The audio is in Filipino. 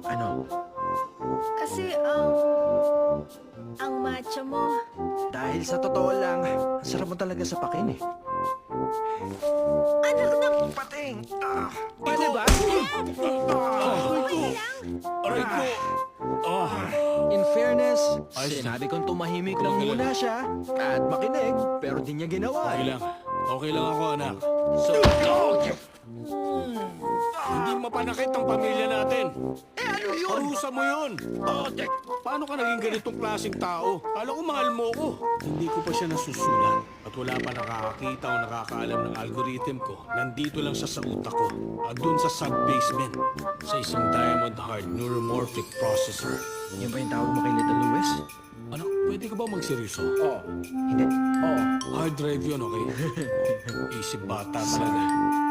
Ano? Kasi, ang matcha mo. Dahil sa totoo lang, ang sarap mo talaga sa pakin eh. Anak ng... Pating! Paano ba? Okay lang. Aray ko! In fairness, Ay, sinabi kong tumahimik lang muna siya at makinig, pero di niya ginawa. Okay lang. Okay lang ako, anak. So, Hindi mapanakit ang pamilya natin. ano yun? Parusa mo yun. Paano ka naging ganitong klaseng tao? Kala ko mahal mo ko. Hindi ko pa siya nasusulat. At wala pa nakakakita o nakakaalam ng algorithm ko. Nandito lang siya sa utak ko. At dun sa sub-basement. Sa isang diamond hard neuromorphic processor. Yan ba yung tawag mo kay Little Louis? Ano? Pwede ka ba magseryoso? Oo. Hindi. Oo. Hard drive yun, okay? Isip bata talaga.